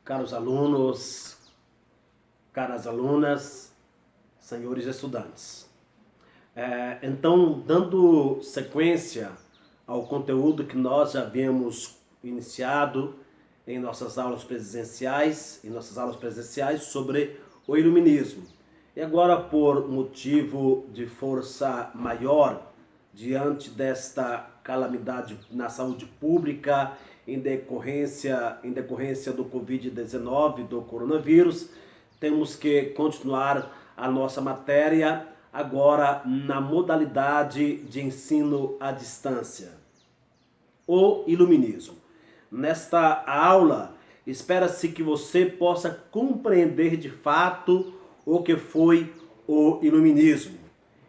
Caros alunos, caras alunas, senhores estudantes. Então, dando sequência ao conteúdo que nós já havíamos iniciado em nossas aulas presenciais, sobre o iluminismo. E agora, por motivo de força maior, diante desta calamidade na saúde pública, em decorrência do Covid-19, do coronavírus, temos que continuar a nossa matéria agora na modalidade de ensino à distância, o iluminismo. Nesta aula, espera-se que você possa compreender de fato o que foi o iluminismo,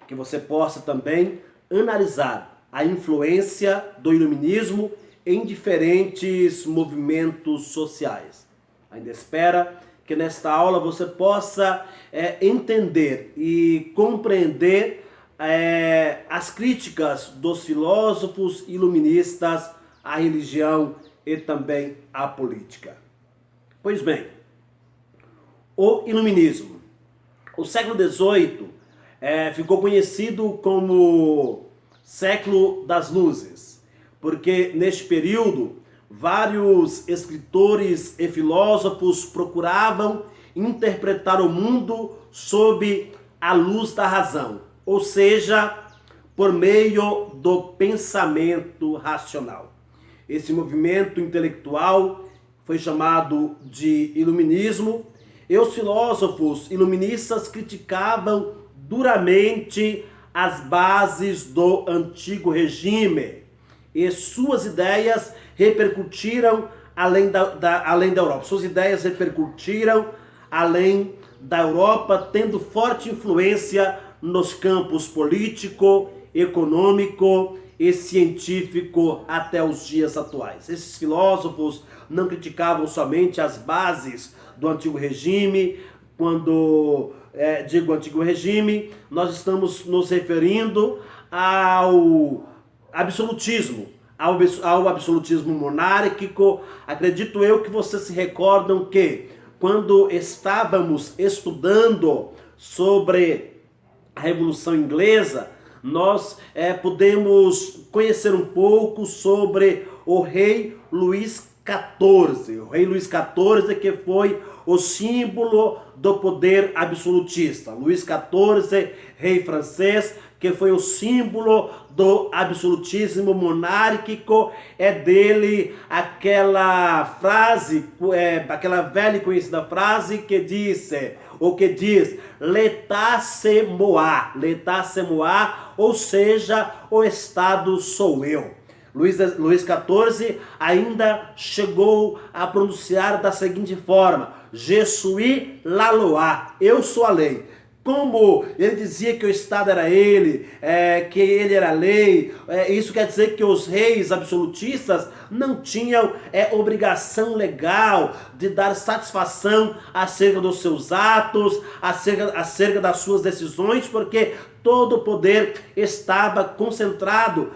que você possa também analisar a influência do iluminismo em diferentes movimentos sociais. Ainda espera que nesta aula você possa entender e compreender as críticas dos filósofos iluministas à religião e também à política. Pois bem, o iluminismo. O século XVIII ficou conhecido como século das luzes, porque neste período vários escritores e filósofos procuravam interpretar o mundo sob a luz da razão, ou seja, por meio do pensamento racional. Esse movimento intelectual foi chamado de iluminismo, e os filósofos iluministas criticavam duramente as bases do antigo regime, e suas ideias repercutiram além da Europa. Suas ideias repercutiram além da Europa, tendo forte influência nos campos político, econômico e científico até os dias atuais. Esses filósofos não criticavam somente as bases do antigo regime. Quando digo antigo regime, nós estamos nos referindo ao absolutismo, ao absolutismo monárquico. Acredito eu que vocês se recordam que quando estávamos estudando sobre a Revolução Inglesa, nós pudemos conhecer um pouco sobre o rei Luís XIV. O rei Luís XIV, que foi o símbolo do poder absolutista. Luís XIV, rei francês, que foi o símbolo do absolutismo monárquico. É dele aquela frase, aquela velha e conhecida frase que diz, l'état c'est moi, ou seja, o Estado sou eu. Luís XIV ainda chegou a pronunciar da seguinte forma: Je suis la loi, eu sou a lei. Como ele dizia que o Estado era ele, que ele era a lei, isso quer dizer que os reis absolutistas não tinham obrigação legal de dar satisfação acerca dos seus atos, acerca das suas decisões, porque todo o poder estava concentrado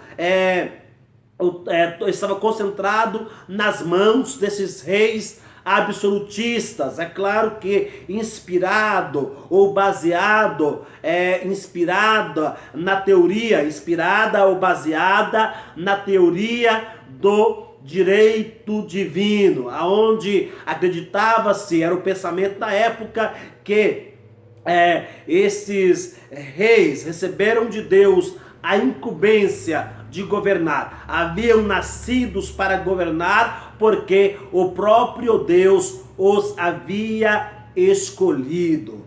nas mãos desses reis absolutistas. É claro que inspirada ou baseada na teoria do direito divino, aonde acreditava-se, era o pensamento da época, que esses reis receberam de Deus a incumbência de governar, haviam nascidos para governar, porque o próprio Deus os havia escolhido.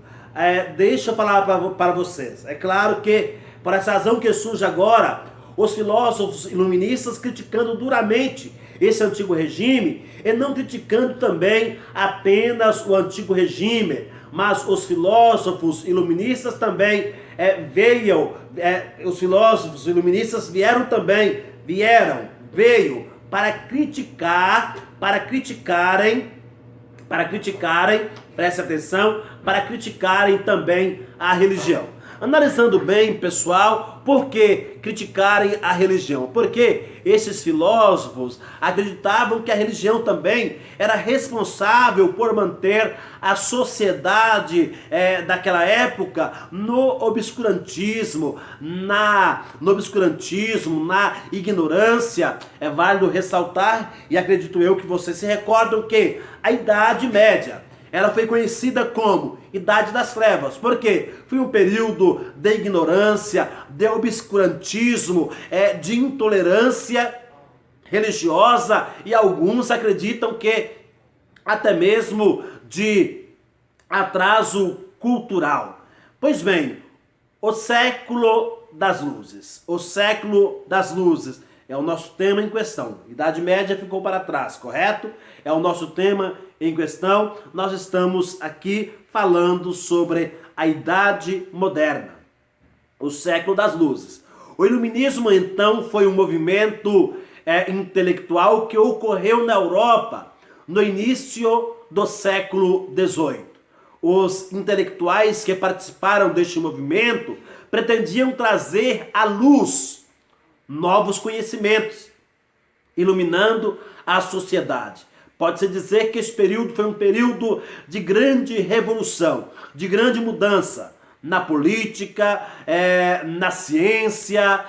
Deixa eu falar para vocês, é claro que por essa razão que surge agora os filósofos iluministas criticando duramente esse antigo regime, e não criticando também apenas o antigo regime, mas os filósofos iluministas também os filósofos iluministas veio para criticarem, preste atenção, para criticarem também a religião. Analisando bem, pessoal, por que criticarem a religião? Porque esses filósofos acreditavam que a religião também era responsável por manter a sociedade daquela época no obscurantismo, na ignorância. É válido ressaltar, e acredito eu que vocês se recordam, que a Idade Média, ela foi conhecida como Idade das Trevas. Por quê? Foi um período de ignorância, de obscurantismo, de intolerância religiosa, e alguns acreditam que até mesmo de atraso cultural. Pois bem, o século das luzes. O século das luzes é o nosso tema em questão. Idade Média ficou para trás, correto? É o nosso tema em questão. Nós estamos aqui falando sobre a Idade Moderna, o século das luzes. O Iluminismo, então, foi um movimento intelectual que ocorreu na Europa no início do século XVIII. Os intelectuais que participaram deste movimento pretendiam trazer à luz novos conhecimentos, iluminando a sociedade. Pode-se dizer que esse período foi um período de grande revolução, de grande mudança na política, na ciência,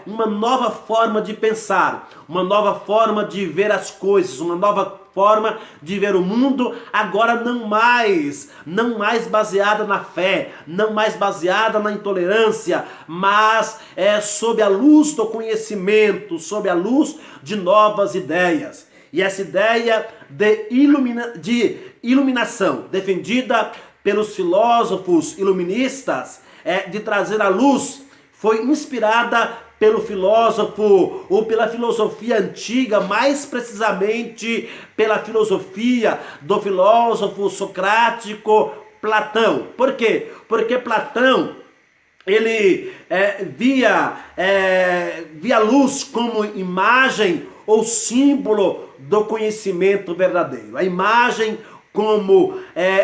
uma nova forma de pensar, uma nova forma de ver as coisas, uma nova forma de ver o mundo, agora não mais baseada na fé, não mais baseada na intolerância, mas sob a luz do conhecimento, sob a luz de novas ideias. E essa ideia de iluminação, defendida pelos filósofos iluministas, de trazer à luz, foi inspirada pelo filósofo, ou pela filosofia antiga, mais precisamente pela filosofia do filósofo socrático Platão. Por quê? Porque Platão, ele via a luz como imagem ou símbolo do conhecimento verdadeiro. A imagem como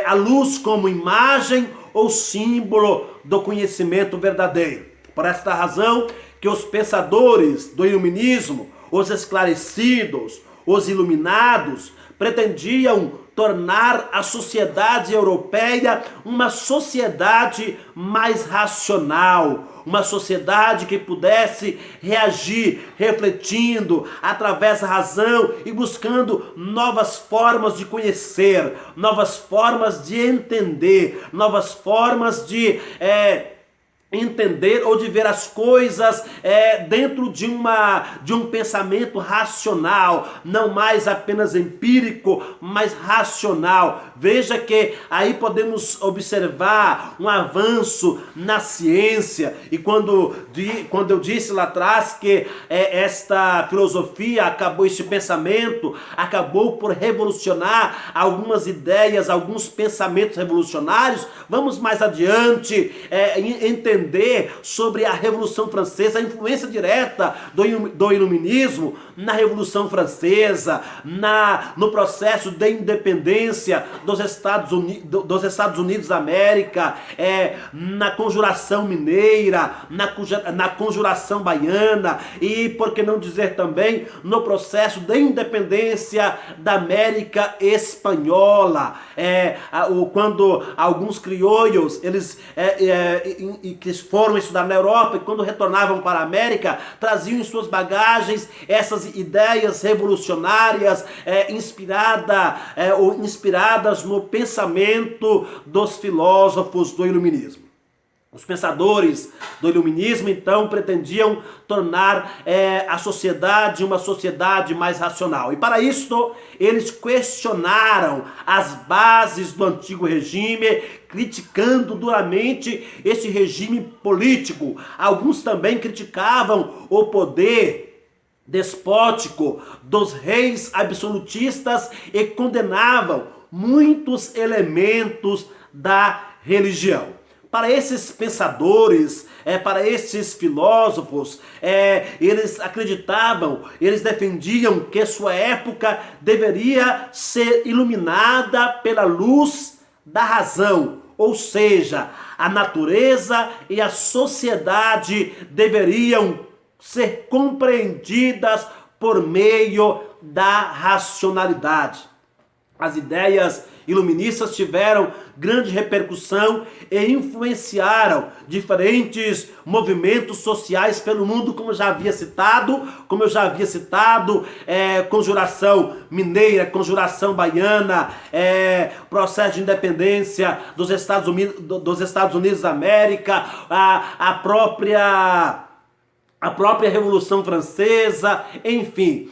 a luz como imagem ou símbolo do conhecimento verdadeiro. Por esta razão que os pensadores do iluminismo, os esclarecidos, os iluminados, pretendiam tornar a sociedade europeia uma sociedade mais racional, uma sociedade que pudesse reagir, refletindo através da razão e buscando novas formas de conhecer, novas formas de entender, novas formas de entender ou de ver as coisas dentro de um pensamento racional, não mais apenas empírico, mas racional. Veja que aí podemos observar um avanço na ciência, e quando eu disse lá atrás que esta filosofia este pensamento acabou por revolucionar algumas ideias, alguns pensamentos revolucionários, vamos mais adiante entender sobre a Revolução Francesa, a influência direta do iluminismo na Revolução Francesa, no processo de independência dos Estados Unidos da América, na Conjuração Mineira, na Conjuração Baiana, e por que não dizer também no processo de independência da América Espanhola, quando alguns crioulos que foram estudar na Europa, e quando retornavam para a América, traziam em suas bagagens essas ideias revolucionárias inspiradas no pensamento dos filósofos do iluminismo. Os pensadores do iluminismo, então, pretendiam tornar a sociedade uma sociedade mais racional. E para isto, eles questionaram as bases do antigo regime, criticando duramente esse regime político. Alguns também criticavam o poder despótico dos reis absolutistas e condenavam muitos elementos da religião. Para esses pensadores, para esses filósofos, eles acreditavam, eles defendiam que sua época deveria ser iluminada pela luz da razão, ou seja, a natureza e a sociedade deveriam ser compreendidas por meio da racionalidade. As ideias iluministas tiveram grande repercussão e influenciaram diferentes movimentos sociais pelo mundo, como eu já havia citado, Conjuração Mineira, Conjuração Baiana, processo de independência dos Estados Unidos da América, a própria Revolução Francesa, enfim.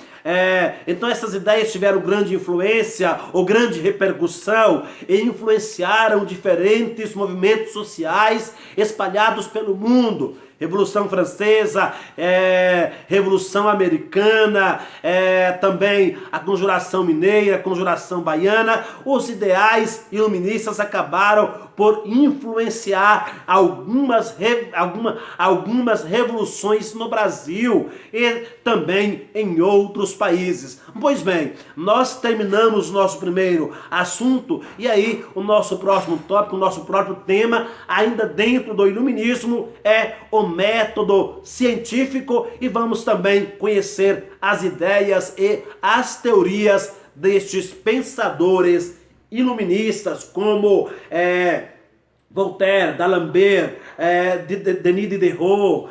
Então essas ideias tiveram grande influência ou grande repercussão e influenciaram diferentes movimentos sociais espalhados pelo mundo. Revolução Francesa, Revolução Americana, também a Conjuração Mineira, a Conjuração Baiana. Os ideais iluministas acabaram por influenciar algumas revoluções no Brasil e também em outros países. Pois bem, nós terminamos o nosso primeiro assunto e aí o nosso próximo tópico, o nosso próprio tema, ainda dentro do iluminismo, é o método científico, e vamos também conhecer as ideias e as teorias destes pensadores iluministas, como Voltaire, D'Alembert, Denis Diderot,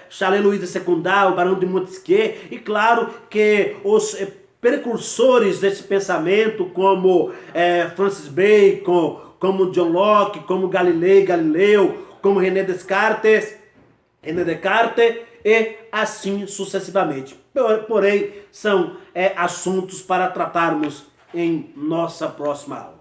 Charles-Louis de Secundal, Barão de Montesquieu, e claro que os precursores desse pensamento, como Francis Bacon, como John Locke, como Galileu, como René Descartes, e assim sucessivamente. Porém, são assuntos para tratarmos em nossa próxima aula.